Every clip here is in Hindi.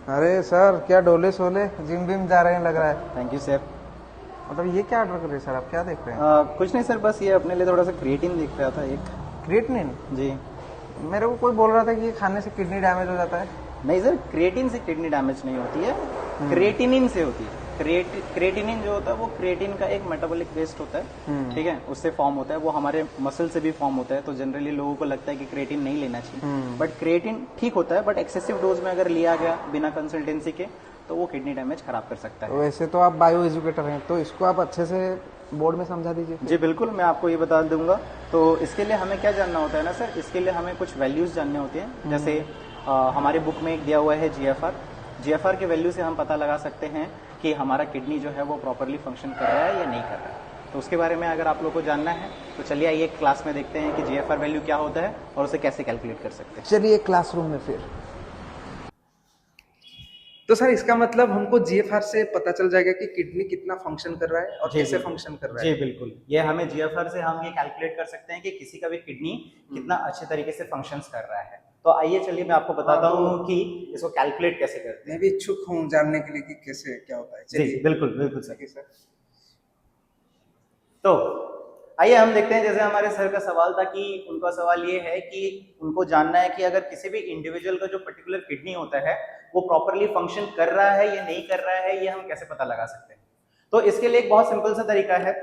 अरे सर, क्या डोले सोले जिम विम जा रहे हैं लग रहा है। Thank you sir. मतलब ये क्या ऑर्डर कर रहे हैं सर, आप क्या देख रहे हैं? कुछ नहीं सर, बस ये अपने लिए थोड़ा सा क्रिएटिन देख रहा था एक। क्रिएटिनिन? जी। मेरे को कोई बोल रहा था कि ये खाने से किडनी डैमेज हो जाता है। नहीं सर, क्रिएटिन से किडनी डैमेज नहीं होती है, क्रिएटिनिन से होती है। क्रिएटिनिन जो होता है वो क्रिएटिन का एक मेटाबॉलिक वेस्ट होता है, ठीक है, उससे फॉर्म होता है, वो हमारे मसल से भी फॉर्म होता है। तो जनरली लोगों को लगता है कि क्रिएटिन नहीं लेना चाहिए, बट क्रिएटिन ठीक होता है, बट एक्सेसिव डोज में अगर लिया गया बिना कंसल्टेंसी के तो वो किडनी डैमेज खराब कर सकता है। वैसे तो आप बायो एजुकेटर हैं, तो इसको आप अच्छे से बोर्ड में समझा दीजिए। जी बिल्कुल, मैं आपको ये बता दूंगा। तो इसके लिए हमें क्या जानना होता है ना सर, इसके लिए हमें कुछ वैल्यूज जानने होते हैं। जैसे हमारे बुक में एक दिया हुआ है जीएफआर के वैल्यू से हम पता लगा सकते हैं कि हमारा किडनी जो है वो प्रॉपरली फंक्शन कर रहा है या नहीं कर रहा है। तो उसके बारे में अगर आप लोग को जानना है तो चलिए आइए क्लास में देखते हैं कि जीएफआर वैल्यू क्या होता है और उसे कैसे कैलकुलेट कर सकते हैं। चलिए क्लासरूम में फिर। तो सर इसका मतलब हमको जीएफआर से पता चल जाएगा कि किडनी कितना फंक्शन कर रहा है और कैसे फंक्शन कर रहा है। जी बिल्कुल, ये हमें जीएफआर से हम ये कैलकुलेट कर सकते हैं कि किसी का भी किडनी कितना अच्छे तरीके से फंक्शंस कर रहा है। तो आइए चलिए मैं आपको बताता हूँ कि इसको कैलकुलेट कैसे करते हैं। मैं भी इच्छुक हूँ जानने के लिए कि कैसे क्या होता है। जी बिल्कुल बिल्कुल सर। सर तो आइए हम देखते हैं, जैसे हमारे सर का सवाल था कि उनका सवाल ये है कि उनको जानना है कि अगर किसी भी इंडिविजुअल का जो पर्टिकुलर किडनी होता है वो प्रॉपरली फंक्शन कर रहा है या नहीं कर रहा है, ये हम कैसे पता लगा सकते हैं। तो इसके लिए एक बहुत सिंपल सा तरीका है।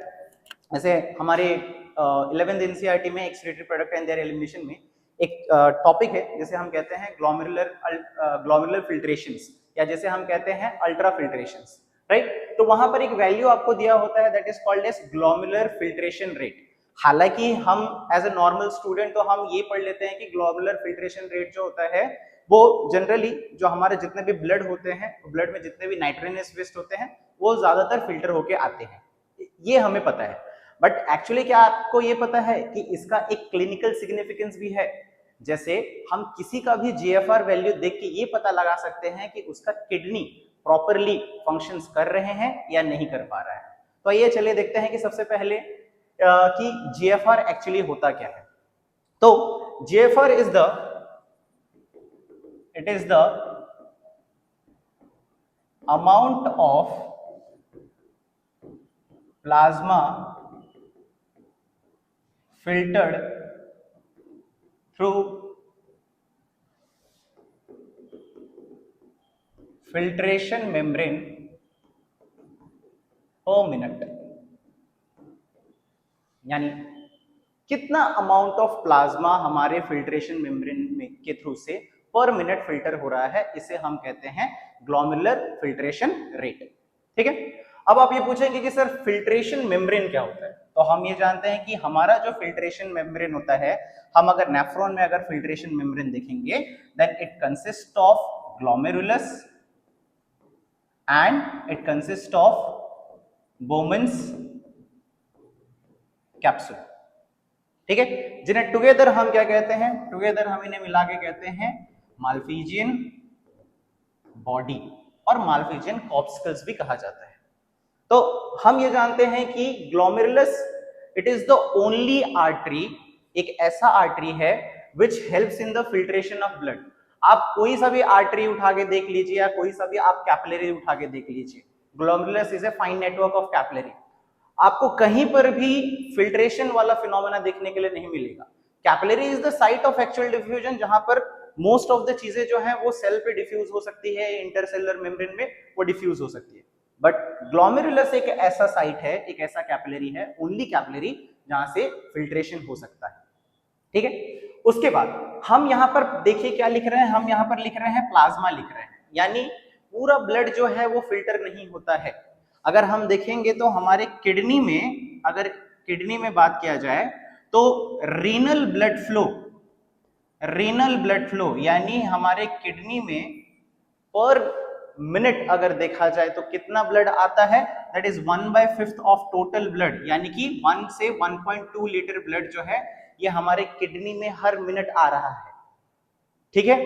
जैसे हमारे 11th एनसीईआरटी में excretory product and there elimination में एक टॉपिक है जिसे हम कहते हैं ग्लोमेरुलर फिल्ट्रेशंस, या जैसे हम कहते हैं अल्ट्रा फिल्ट्रेशंस, राइट। तो वहां पर एक वैल्यू आपको दिया होता है, that is called as glomerular filtration rate. हालांकि हम एज ए नॉर्मल स्टूडेंट तो हम ये पढ़ लेते हैं कि ग्लोमेरुलर फिल्ट्रेशन रेट जो होता है वो जनरली जो हमारे जितने भी ब्लड होते हैं, ब्लड में जितने भी नाइट्रोजनस वेस्ट होते हैं वो ज्यादातर फिल्टर होके आते हैं, ये हमें पता है। बट एक्चुअली क्या आपको ये पता है कि इसका एक क्लिनिकल सिग्निफिकेंस भी है। जैसे हम किसी का भी जीएफआर वैल्यू देख के ये पता लगा सकते हैं कि उसका किडनी प्रॉपरली फंक्शंस कर रहे हैं या नहीं कर पा रहा है। तो ये चलिए देखते हैं कि सबसे पहले कि जीएफआर एक्चुअली होता क्या है। तो GFR is the amount of plasma filtered through filtration membrane per minute, यानी कितना अमाउंट ऑफ प्लाज्मा हमारे फिल्ट्रेशन मेम्ब्रेन में के थ्रू से पर मिनट फिल्टर हो रहा है, इसे हम कहते हैं ग्लोमेरुलर फिल्ट्रेशन रेट। ठीक है। अब आप ये पूछेंगे कि सर फिल्ट्रेशन मेम्ब्रेन क्या होता है, तो हम ये जानते हैं कि हमारा जो फिल्ट्रेशन मेम्ब्रेन होता है, हम अगर नेफ्रॉन में अगर फिल्ट्रेशन मेम्ब्रेन देखेंगे then it consist of glomerulus and it consist of Bowman's capsule. ठीक है, जिन्हें टुगेदर हम क्या कहते हैं, टुगेदर हम इन्हें मिला के कहते हैं माल्पीजियन बॉडी और माल्पीजियन कॉर्पस्कल्स भी कहा जाता है। तो हम ये जानते हैं कि glomerulus it is the only artery, एक ऐसा आर्टरी है which helps in the filtration of blood. आप कोई सा भी आर्टरी उठा के देख लीजिए या कोई सा भी आप कैपिलरी उठा के देख लीजिए, glomerulus is a fine network of capillary. आपको कहीं पर भी फिल्ट्रेशन वाला फिनोमेना देखने के लिए नहीं मिलेगा। Capillary is the site of actual diffusion, जहां पर मोस्ट ऑफ द चीजें जो है वो सेल पे डिफ्यूज हो सकती है, इंटरसेलुलर मेम्ब्रेन में वो डिफ्यूज हो सकती है। बट ग्लोमेरुलस एक ऐसा साइट है, एक ऐसा कैपिलरी है, ओनली कैपिलरी जहां से फिल्ट्रेशन हो सकता है। ठीक है। उसके बाद हम यहां पर देखिए क्या लिख रहे हैं, हम यहां पर लिख रहे हैं प्लाज्मा लिख रहे हैं, यानी पूरा ब्लड जो है वो फिल्टर नहीं होता है। अगर हम देखेंगे तो हमारे किडनी में, अगर किडनी में बात किया जाए तो रीनल ब्लड फ्लो यानी हमारे किडनी में पर मिनट अगर देखा जाए तो कितना ब्लड आता है, that is 1/5 of total blood, यानी कि 1 से 1.2 लीटर ब्लड जो है ये हमारे किडनी में हर मिनट आ रहा है। ठीक है।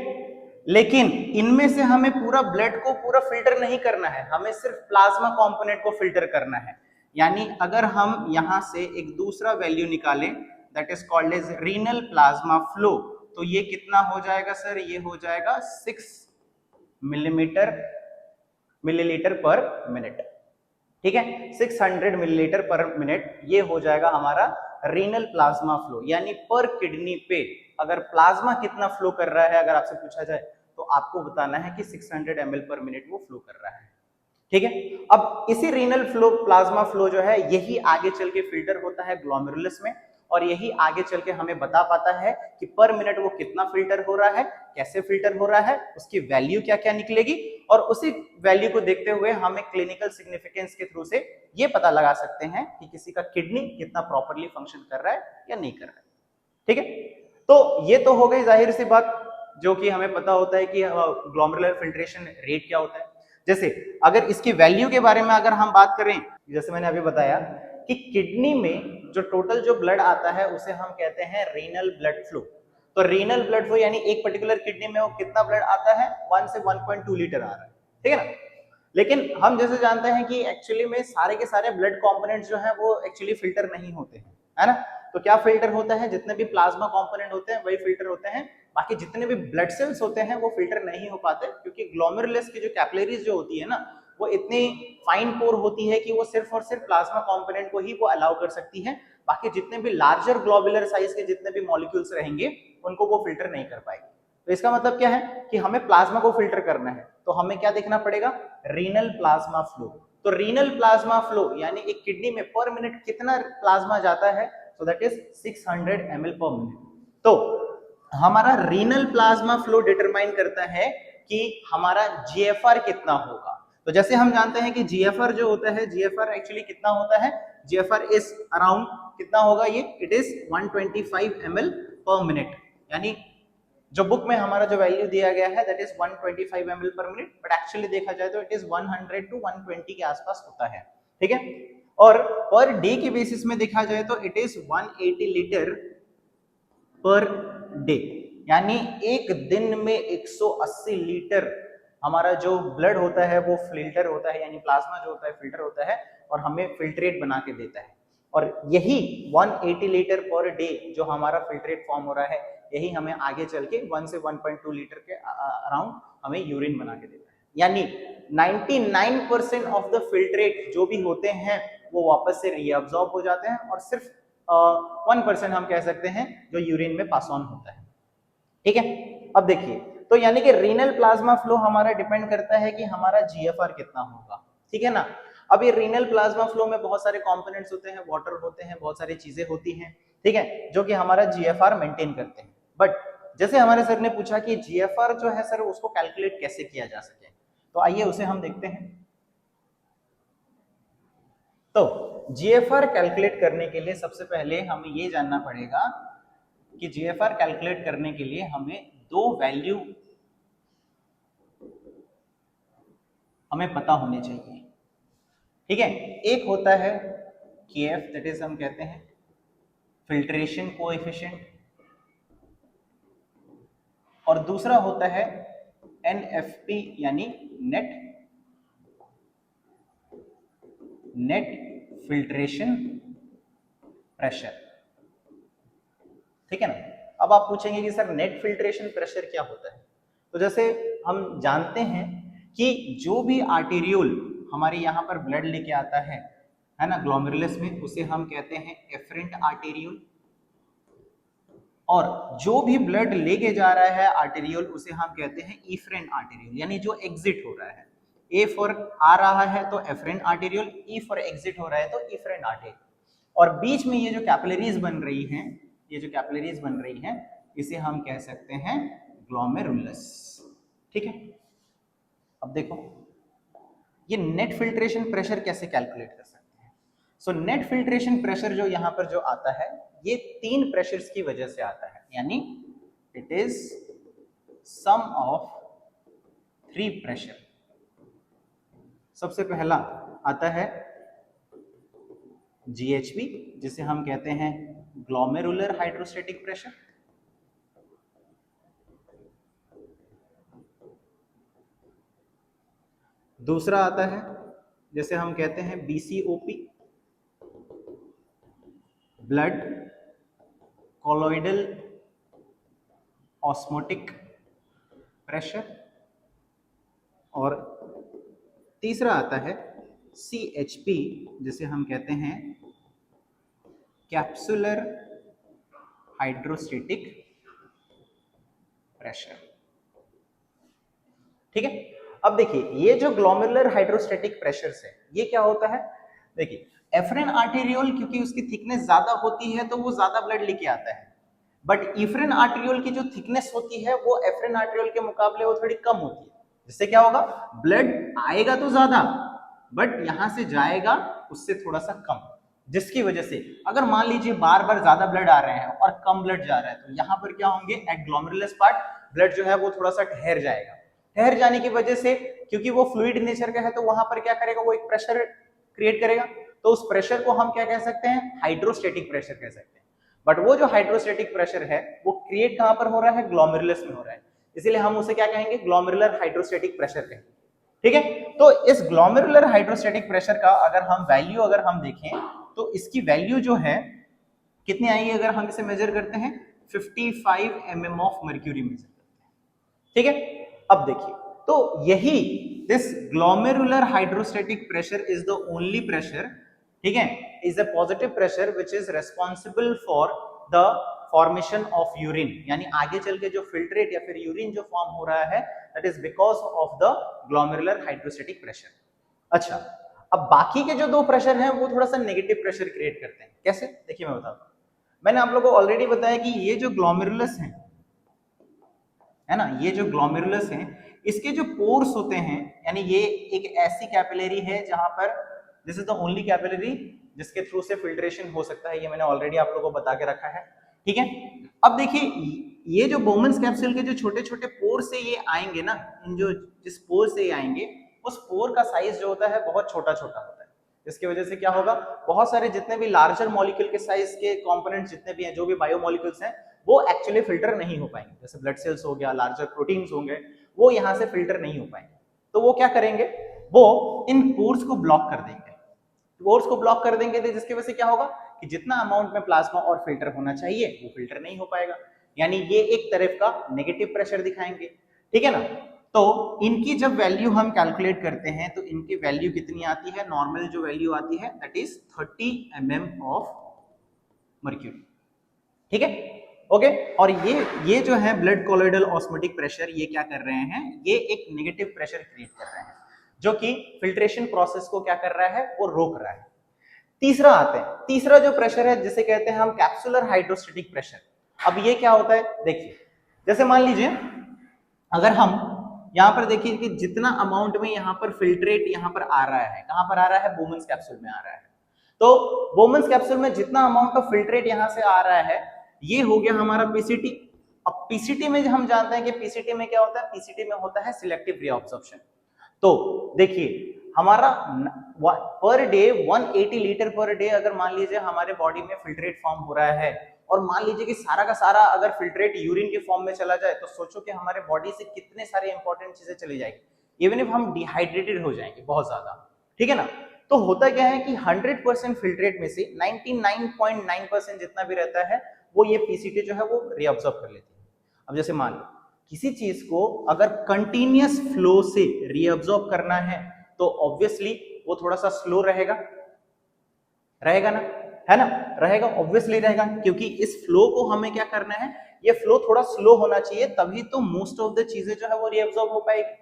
लेकिन इनमें से हमें पूरा ब्लड को पूरा फिल्टर नहीं करना है, हमें सिर्फ प्लाज्मा कंपोनेंट को फिल्टर करना है। यानी अगर हम यहां से एक दूसरा वैल्यू निकालें that is called as renal plasma flow, तो ये कितना हो जाएगा सर, ये हो जाएगा 6 मिलीलीटर पर मिनट। ठीक है, 600 मिलीलीटर पर मिनट, ये हो जाएगा हमारा रीनल प्लाज्मा फ्लो, यानी पर किडनी पे अगर प्लाज्मा कितना फ्लो कर रहा है अगर आपसे पूछा जाए तो आपको बताना है कि 600 ml पर मिनट वो फ्लो कर रहा है। ठीक है, अब इसी रीनल फ्लो प्लाज्मा फ्लो जो है यही आगे चल के फिल्टर होता है ग्लोमेरुलस में, और यही आगे चल के हमें बता पाता है कि पर मिनट वो कितना फिल्टर हो रहा है, कैसे फिल्टर हो रहा है, उसकी वैल्यू क्या क्या निकलेगी, और उसी वैल्यू को देखते हुए हमें क्लिनिकल सिग्निफिकेंस के थ्रू से ये पता लगा सकते हैं कि किसी का किडनी कितना प्रॉपरली फंक्शन कर रहा है या नहीं कर रहा है। ठीक है, तो ये तो हो गई जाहिर सी बात जो कि हमें पता होता है कि ग्लोमेरुलर फिल्ट्रेशन रेट क्या होता है। जैसे अगर इसकी वैल्यू के बारे में अगर हम बात करें, जैसे मैंने अभी बताया कि किडनी में जो टोटल जो ब्लड आता है उसे हम कहते हैं रीनल ब्लड फ्लो। तो रीनल ब्लड फ्लो यानी एक पर्टिकुलर किडनी में वो कितना ब्लड आता है, 1 से 1.2 लीटर आ रहा है। ठीक है ना, लेकिन हम जैसे जानते हैं कि एक्चुअली में सारे के सारे ब्लड कंपोनेंट्स जो हैं वो एक्चुअली फिल्टर नहीं होते हैं, है ना। तो क्या फिल्टर होता है, जितने भी प्लाज्मा कंपोनेंट होते हैं वही फिल्टर होते हैं, बाकी जितने भी ब्लड सेल्स होते हैं वो फिल्टर नहीं हो पाते, क्योंकि ग्लोमेरुलस की जो कैपिलरीज जो होती है ना वो इतनी फाइन पोर होती है कि वो सिर्फ और सिर्फ प्लाज्मा कंपोनेंट को ही वो अलाउ कर सकती है, बाकी जितने भी लार्जर ग्लोबुलर साइज के जितने भी मॉलिक्यूल्स रहेंगे उनको वो फिल्टर नहीं कर पाएगी। तो इसका मतलब क्या है कि हमें प्लाज्मा को फिल्टर करना है, तो हमें क्या देखना पड़ेगा, रीनल प्लाज्मा फ्लो। तो रीनल प्लाज्मा फ्लो यानी एक किडनी में पर मिनट कितना प्लाज्मा जाता है, so that is 600 ml per minute। तो हमारा रीनल प्लाज्मा फ्लो डिटरमाइन करता है कि हमारा जीएफआर कितना होगा। तो जैसे हम जानते हैं कि जीएफआर जो होता है, जीएफआर एक्चुअली कितना होता है, जीएफआर इज अराउंड कितना होगा ये, इट इज 125 ml पर मिनट, यानी जो बुक में हमारा जो वैल्यू दिया गया है दैट इज 125 ml पर मिनट, बट एक्चुअली देखा जाए तो इट इज 100 टू 120 के आसपास होता है। ठीक है, और पर डे के बेसिस में देखा जाए तो it is 180 litre per day, यानी एक दिन में 180 लीटर हमारा जो ब्लड होता है वो फिल्टर होता है, यानी प्लाज्मा जो होता है फिल्टर होता है और हमें फिल्ट्रेट बना के देता है। और यही 180 लीटर पर डे जो हमारा फिल्ट्रेट फॉर्म हो रहा है यही हमें आगे चल के 1 से 1.2 लीटर के अराउंड हमें यूरिन बना के देता है, यानी 99% ऑफ द फिल्ट्रेट जो भी होते हैं वो वापस से रीअब्सॉर्ब हो जाते हैं और सिर्फ 1% हम कह सकते हैं जो यूरिन में पास ऑन होता है। ठीक है, अब देखिए, तो यानी कि रीनल प्लाज्मा फ्लो हमारा डिपेंड करता है कि हमारा जीएफआर कितना होगा। ठीक है ना, अब ये रीनल प्लाज्मा फ्लो में बहुत सारे कंपोनेंट्स होते हैं, वाटर होते हैं, बहुत सारी चीजें होती हैं, ठीक है, जो कि हमारा जीएफआर मेंटेन करते हैं। बट जैसे हमारे सर ने पूछा कि जीएफआर जो है सर उसको कैलकुलेट कैसे किया जा सके, तो आइए उसे हम देखते हैं। तो जीएफआर कैलकुलेट करने के लिए सबसे पहले हमें ये जानना पड़ेगा कि जीएफआर कैलकुलेट करने के लिए हमें दो वैल्यू हमें पता होने चाहिए। ठीक है, एक होता है केएफ, दैट इज हम कहते हैं फिल्ट्रेशन कोएफिशिएंट, और दूसरा होता है एनएफपी यानी नेट फिल्ट्रेशन प्रेशर। ठीक है ना, अब आप पूछेंगे कि सर नेट फिल्ट्रेशन प्रेशर क्या होता है। तो जैसे हम जानते हैं कि जो भी आर्टेरियोल हमारे यहाँ पर ब्लड लेके आता है ना ग्लोमेरुलस में, उसे हम कहते हैं एफरेंट आर्टेरियोल, और जो भी ब्लड लेके जा रहा है आर्टेरियोल उसे हम कहते हैं इफरेंट आर्टेरियोल, यानी जो एग्जिट हो रहा है। ए फॉर आ रहा है तो efferent arteriole, E for exit हो रहा है तो इफरेंट आर्टेरियोल, और बीच में ये जो कैपिलरीज बन रही हैं, ये जो कैपिलरीज बन रही हैं इसे हम कह सकते हैं ग्लोमेरुलस। ठीक है, अब देखो ये नेट फिल्ट्रेशन प्रेशर कैसे कैलकुलेट कर सकते हैं। सो नेट फिल्ट्रेशन प्रेशर जो यहाँ पर जो आता है ये तीन प्रेशर्स की वजह से आता है, यानी it is sum of three pressure. सबसे पहला आता है जीएचपी जिसे हम कहते हैं ग्लोमेरुलर हाइड्रोस्टेटिक प्रेशर, दूसरा आता है जैसे हम कहते हैं बीसीओपी, ब्लड कोलोइडल ऑस्मोटिक प्रेशर, और तीसरा आता है CHP, जिसे हम कहते हैं कैप्सुलर हाइड्रोस्टेटिक प्रेशर। ठीक है, अब देखिए ये जो ग्लोमेरुलर हाइड्रोस्टेटिक प्रेशर्स है ये क्या होता है, देखिए एफरेन आर्टेरियोल क्योंकि उसकी थिकनेस ज्यादा होती है तो वो ज्यादा ब्लड लेके आता है, बट इफ्रेन आर्टेरियोल की जो थिकनेस होती है वो एफरेन आर्टेरियोल के मुकाबले वो थोड़ी कम होती है, जिससे क्या होगा, ब्लड आएगा तो ज्यादा बट यहां से जाएगा उससे थोड़ा सा कम, जिसकी वजह से अगर मान लीजिए बार बार ज्यादा ब्लड आ रहे हैं और कम ब्लड जा रहा है तो यहाँ पर क्या होंगे, एट ग्लोमेरुलस पार्ट ब्लड जो है वो थोड़ा सा ठहर जाएगा, ठहर जाने की वजह से क्योंकि वो फ्लूइड नेचर का है तो वहां पर क्या करेगा, वो एक प्रेशर क्रिएट करेगा, तो उस प्रेशर को हम क्या कह सकते हैं, हाइड्रोस्टेटिक प्रेशर कह सकते हैं। बट वो जो हाइड्रोस्टेटिक प्रेशर है वो क्रिएट कहां पर हो रहा है, ग्लोमेरुलस में हो रहा है, इसीलिए हम उसे क्या कहेंगे, ग्लोमेरुलर हाइड्रोस्टेटिक प्रेशर कहेंगे। ठीक है, तो इस ग्लोमेरुलर हाइड्रोस्टेटिक प्रेशर का अगर हम वैल्यू अगर हम देखें तो इसकी वैल्यू जो है कितनी आएगी, अगर हम इसे मेजर करते हैं 55 mm ऑफ मर्क्यूरी मेजर करते हैं। ठीक है, अब देखिए तो यही this glomerular hydrostatic pressure is the only pressure, ठीक है, is a positive pressure which is responsible for the formation of urine, यानी आगे चल के जो फिल्ट्रेट या फिर यूरिन जो फॉर्म हो रहा है that is because of the glomerular hydrostatic pressure. अच्छा, अब बाकी के जो दो प्रेशर हैं वो थोड़ा सा नेगेटिव प्रेशर क्रिएट करते हैं, कैसे, देखिए मैं बताता हूं। मैंने आप लोगों को ऑलरेडी बताया कि ये जो ग्लोमेरुलस है ना, ये जो ग्लोमेरुलस है इसके जो पोर्स होते हैं, यानी ये एक ऐसी कैपिलरी है जहां पर this is the only capillary जिसके थ्रू से फिल्ट्रेशन हो सकता है, ये मैंने ऑलरेडी आप लोगों को बता के रखा है। ठीक है, अब देखिए ये जो बोमन्स कैप्सूल के जो छोटे छोटे पोर से ये आएंगे ना, इन जो जिस पोर से ये आएंगे उस पोर का साइज जो होता है बहुत छोटा छोटा होता है, जिसकी वजह से क्या होगा, बहुत सारे जितने भी लार्जर मॉलिक्यूल के साइज के कंपोनेंट्स जितने भी हैं, जो भी बायोमॉलिक्यूल्स हैं, वो एक्चुअली फिल्टर नहीं हो पाएंगे, जैसे ब्लड सेल्स हो गया, लार्जर प्रोटीन्स होंगे, वो यहाँ से फिल्टर नहीं हो पाएंगे, तो वो क्या करेंगे, वो इन पोर्स को ब्लॉक कर देंगे, पोर्स को ब्लॉक कर देंगे, तो जिसकी वजह से क्या होगा कि जितना अमाउंट में प्लाज्मा और फिल्टर होना चाहिए वो फिल्टर नहीं हो पाएगा, यानी ये एक तरफ का नेगेटिव प्रेशर दिखाएंगे। ठीक है ना, तो इनकी जब वैल्यू हम कैलकुलेट करते हैं तो इनकी वैल्यू कितनी आती है, नॉर्मल जो वैल्यू आती है that is 30 mm of mercury. ठीक है, ओके, और ये जो है ब्लड कोलोइडल ऑस्मोटिक प्रेशर, ये क्या कर रहे हैं, ये एक नेगेटिव प्रेशर क्रिएट कर रहे हैं जो कि फिल्ट्रेशन प्रोसेस को क्या कर रहा है, वो रोक रहा है। तीसरा आते हैं, तीसरा जो प्रेशर है जिसे कहते हैं हम कैप्सुलर हाइड्रोस्टेटिक प्रेशर। अब ये क्या होता है, देखिए जैसे मान लीजिए अगर हम यहाँ पर देखिए कि जितना अमाउंट में यहाँ पर फिल्ट्रेट यहाँ पर आ रहा है, कहाँ पर आ रहा है, बोमन्स कैप्सूल में आ रहा है, तो बोमन्स कैप्सूल में जितना अमाउंट ऑफ फिल्ट्रेट यहाँ से आ रहा है ये हो गया हमारा पीसीटी। अब पीसीटी में हम जानते हैं कि पीसीटी में क्या होता है, पीसीटी में होता है सिलेक्टिव रीअब्जॉर्प्शन। तो देखिए हमारा per day 180 litre per day अगर मान लीजिए हमारे बॉडी में फिल्ट्रेट फॉर्म हो रहा है, और मान लीजिए कि सारा का सारा अगर फिल्ट्रेट यूरिन के फॉर्म में चला जाए, तो सोचो कि हमारे बॉडी से कितने सारे इंपॉर्टेंट चीजें चली जाएगी, इवन इफ हम डिहाइड्रेटेड हो जाएंगे बहुत ज्यादा। ठीक है ना, तो होता क्या है कि 100% फिल्ट्रेट में से 99.9% जितना भी रहता है वो ये पीसीटी जो है वो रीअब्सॉर्ब कर लेती है। अब जैसे मान लो किसी चीज को अगर कंटिन्यूअस फ्लो से रीअब्सॉर्ब करना है तो ऑब्वियसली वो थोड़ा सा स्लो रहेगा, रहेगा ना, है ना, रहेगा, ऑब्वियसली रहेगा, क्योंकि इस फ्लो को हमें क्या करना है, ये फ्लो थोड़ा स्लो होना चाहिए, तभी तो मोस्ट ऑफ द चीजें जो है वो रीअब्सॉर्ब हो पाएगी।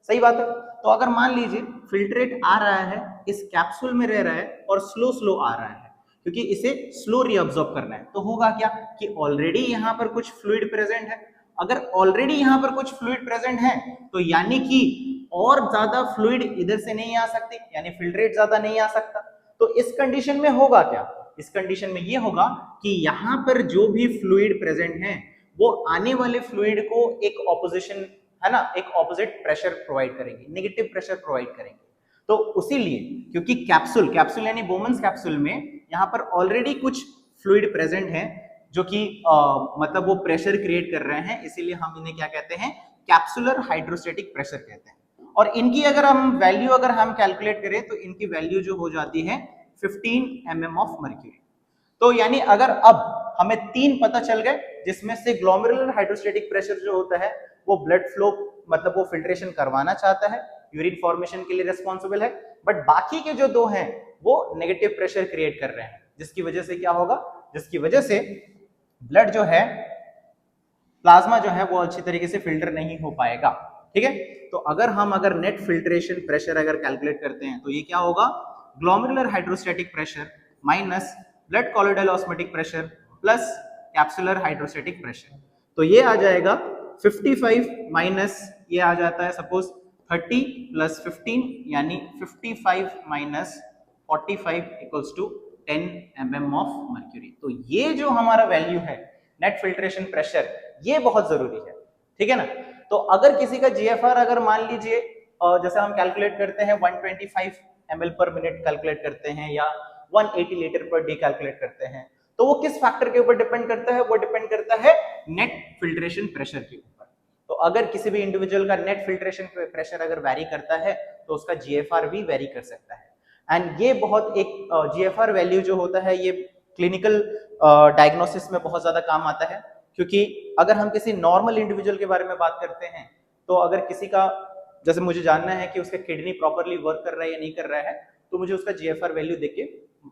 सही बात है, तो अगर मान लीजिए फिल्ट्रेट आ रहा है, इस कैप्सूल में रह रहा है और स्लो स्लो आ रहा है, क्योंकि इसे स्लो रीअब्सॉर्ब करना है, तो होगा क्या कि ऑलरेडी यहाँ पर कुछ फ्लूइड प्रेजेंट है। अगर ऑलरेडी यहाँ पर कुछ फ्लूइड प्रेजेंट है तो यानी कि और ज्यादा फ्लूइड इधर से नहीं आ सकती, यानी फिल्ट्रेट ज्यादा नहीं आ सकता। तो इस कंडीशन में होगा क्या, इस कंडीशन में ये होगा कि यहाँ पर जो भी फ्लूइड प्रेजेंट है वो आने वाले फ्लूइड को एक ऑपोजिशन, है ना, एक ऑपोजिट प्रेशर प्रोवाइड करेंगे, नेगेटिव प्रेशर प्रोवाइड करेंगे। तो उसीलिए क्योंकि कैप्सूल यानी बोमन्स कैप्सूल में यहाँ पर ऑलरेडी कुछ फ्लूइड प्रेजेंट है जो कि मतलब वो प्रेशर क्रिएट कर रहे हैं, इसीलिए हम इन्हें क्या कहते हैं, कैप्सुलर हाइड्रोस्टेटिक प्रेशर कहते हैं। और इनकी अगर हम वैल्यू अगर हम कैलकुलेट करें तो इनकी वैल्यू जो हो जाती है 15 mm ऑफ मर्क्यूरी। तो यानी अगर अब हमें 3 पता चल गए, जिसमें से ग्लोमेरुलर हाइड्रोस्टेटिक प्रेशर जो होता है वो ब्लड फ्लो मतलब वो फिल्ट्रेशन करवाना चाहता है, यूरिन फॉर्मेशन के लिए रिस्पॉन्सिबल है, बट बाकी के जो 2 हैं वो नेगेटिव प्रेशर क्रिएट कर रहे हैं, जिसकी वजह से क्या होगा, जिसकी वजह से ब्लड जो है, प्लाज्मा जो है वो अच्छी तरीके से फिल्टर नहीं हो पाएगा। ठीक है, तो अगर नेट फिल्ट्रेशन प्रेशर अगर कैलकुलेट करते हैं तो ये क्या होगा, glomerular hydrostatic pressure minus blood colloidal osmotic pressure plus capsular hydrostatic pressure, तो ये आ जाएगा 55 माइनस ये आ जाता है सपोज 30 प्लस 15 यानी 55 minus 45 equals to 10 mm of mercury. तो ये जो हमारा वैल्यू है नेट फिल्ट्रेशन प्रेशर, ये बहुत जरूरी है। ठीक है ना, तो अगर किसी का जीएफआर अगर मान लीजिए जैसे हम कैलकुलेट करते हैं 125 ml पर मिनट कैलकुलेट करते हैं या 180 लीटर पर डे कैलकुलेट करते हैं, तो वो किस फैक्टर के ऊपर डिपेंड करता है, वो डिपेंड करता है नेट फिल्ट्रेशन प्रेशर के ऊपर। तो अगर किसी भी इंडिविजुअल का नेट फिल्ट्रेशन प्रेशर अगर वैरी करता है तो उसका जीएफआर भी वैरी कर सकता है। एंड ये बहुत एक जीएफआर वैल्यू जो होता है ये क्लिनिकल डायग्नोसिस में बहुत ज्यादा काम आता है, क्योंकि अगर हम किसी नॉर्मल इंडिविजुअल के बारे में बात करते हैं तो अगर किसी का जैसे मुझे जानना है कि उसका किडनी प्रॉपर्ली वर्क कर रहा है या नहीं कर रहा है, तो मुझे उसका जीएफआर वैल्यू देख के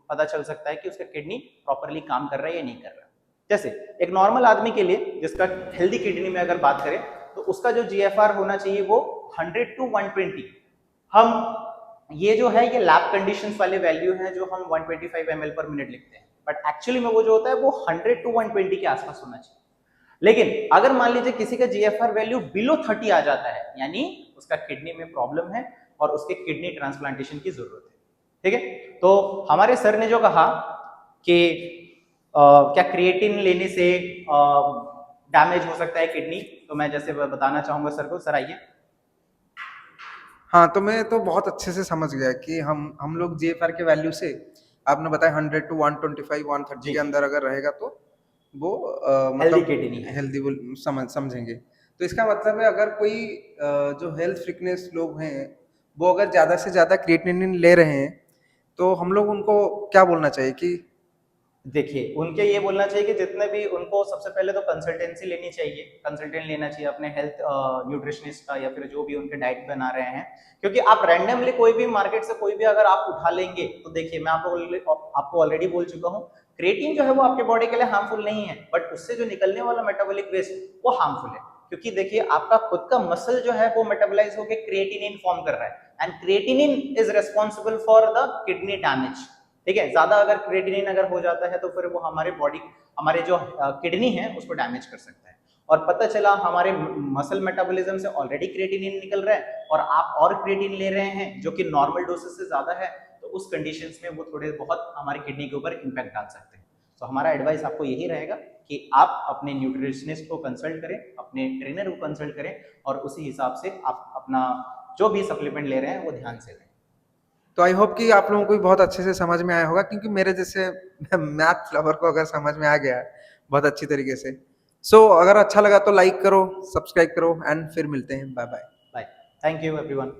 पता चल सकता है कि उसका किडनी प्रॉपर्ली काम कर रहा है या नहीं कर रहा है। जैसे एक नॉर्मल आदमी के लिए जिसका हेल्दी किडनी में अगर बात करें तो उसका जो जीएफआर होना चाहिए वो 100 to 120। हम ये जो है ये लैब कंडीशंस वाले वैल्यू हैं जो हम 125 ml पर मिनट लिखते हैं, बट एक्चुअली में वो जो होता है वो 100 to 120 के आसपास होना चाहिए। लेकिन अगर मान लीजिए किसी का जीएफआर वैल्यू बिलो 30 आ जाता है, यानी उसका किडनी में प्रॉब्लम है और उसके किडनी ट्रांसप्लांटेशन की जरूरत है। ठीक है, तो हमारे सर ने जो कहा कि क्या क्रिएटिन लेने से डैमेज हो सकता है किडनी, तो मैं जैसे बताना चाहूंगा सर को, सर आइए। हाँ, तो मैं तो बहुत अच्छे से समझ गया कि हम लोग जीएफआर के वैल्यू से आपने बताया 100 to 125 130 के अंदर अगर रहेगा तो वो हेल्दी किडनी है, हेल्दी समझेंगे। तो इसका मतलब है अगर कोई जो हेल्थ फ्रीकनेस लोग हैं वो अगर ज्यादा से ज्यादा क्रिएटिनिन ले रहे हैं तो हम लोग उनको क्या बोलना चाहिए कि देखिए उनके ये बोलना चाहिए कि जितने भी उनको सबसे पहले तो कंसल्टेंसी लेनी चाहिए, कंसल्टेंट लेना चाहिए अपने हेल्थ न्यूट्रिशनिस्ट का या फिर जो भी उनके डाइट बना रहे हैं, क्योंकि आप रैंडमली कोई भी मार्केट से कोई भी अगर आप उठा लेंगे तो देखिए मैं आपको ऑलरेडी बोल चुका हूँ, क्रिएटिन जो है वो आपके बॉडी के लिए हार्मफुल नहीं है, बट उससे जो निकलने वाला मेटाबॉलिक वेस्ट वो हार्मफुल है, क्योंकि देखिए आपका खुद का मसल जो है वो मेटाबोलाइज होकर क्रिएटिनिन फॉर्म कर रहा है and creatinine is responsible for the kidney damage. ठीक है, ज्यादा अगर क्रिएटिनिन अगर हो जाता है तो फिर वो हमारे बॉडी हमारे जो किडनी है उसको डैमेज कर सकता है, और पता चला हमारे मसल मेटाबॉलिज्म से ऑलरेडी क्रिएटिनिन निकल रहा है और आप और क्रिएटिन ले रहे हैं जो कि नॉर्मल डोसेस से ज्यादा है, तो उस कंडीशंस में वो थोड़े बहुत हमारी किडनी के ऊपर इंपैक्ट डाल सकते हैं। तो हमारा एडवाइस आपको यही रहेगा कि आप अपने न्यूट्रिशनिस्ट को कंसल्ट करें, अपने ट्रेनर को कंसल्ट करें और उसी हिसाब से आप अपना जो भी सप्लीमेंट ले रहे हैं वो ध्यान से लें। तो आई होप कि आप लोगों को भी बहुत अच्छे से समझ में आया होगा, क्योंकि मेरे जैसे मैथ फ्लवर को अगर समझ में आ गया बहुत अच्छी तरीके से। सो अगर अच्छा लगा तो लाइक करो, सब्सक्राइब करो एंड फिर मिलते हैं। Bye bye. Bye, thank you everyone.